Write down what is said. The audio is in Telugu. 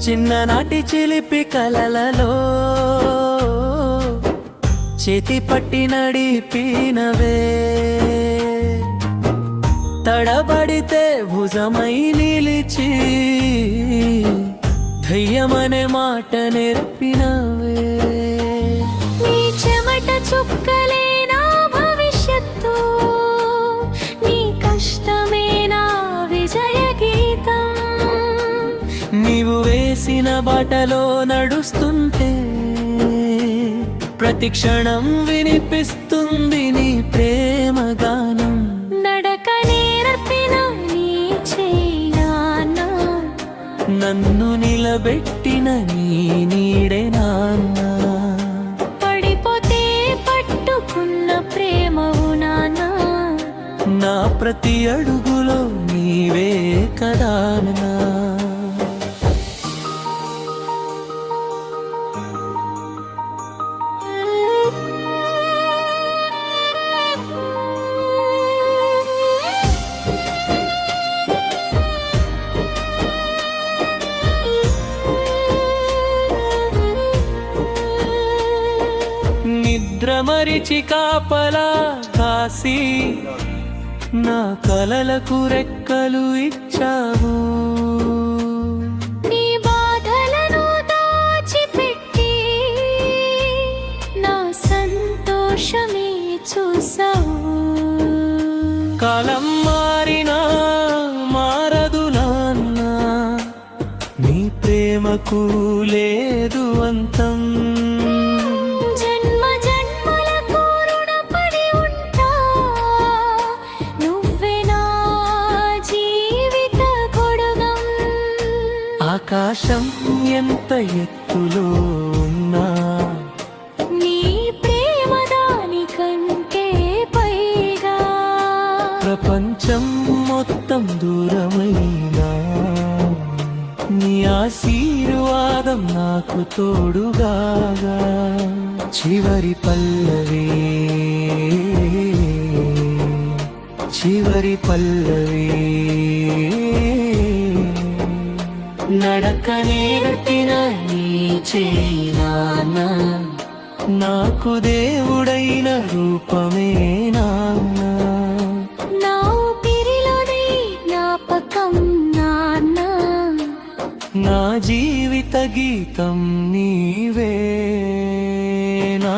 చిన్ననాటి చిలిపి కలలలో చేతి పట్టి నడిపినవే, తడబడితే భుజమై నిలిచి ధైర్యమనే మాట నేర్పినవే. నీ చెమట చుక్కలే నా భవిష్యత్తు, నీ కష్టమే నా విజయ గీతం. నీవు వేసిన బాటలో నడుస్తుంటే ప్రతి క్షణం వినిపిస్తుంది నీ ప్రేమ గానం. నడక నేర్పిన నీ చేయాన, నన్ను నిలబెట్టిన నీ నీడే నాన్న. పడిపోతే పట్టుకున్న ప్రేమవు నాన్న, నా ప్రతి అడుగులో నీవే కదా నాన్న. నిద్ర మరిచి కాపలా కాసి నా కలలకు రెక్కలు ఇచ్చావు. నీ బాధలను దాచిపెట్టి నా సంతోషమే చూసావు. కాలం మారినా మారదు నాన్న, నీ ప్రేమకు లేదు అంతం. జన్మ జన్మలకు రుణపడి ఉంటా, నువ్వే నా జీవిత గొడుగం. ఆకాశం ఎంత ఎత్తులో ఉన్నా నీ ప్రేమ దానికంటే పైగా. ప్రపంచం మొత్తం దూరమైనా నీ ఆశీర్వాదం నాకు తోడుగా. చివరి పల్లవి చివరి పల్లవి నడక నేర్పిన నీ చేయాన, నాకు దేవుడైన రూపమే నాన్న. నా ఊపిరిలోనే జ్ఞాపకం నాన్న, నా జీవిత గీతం నీవే నా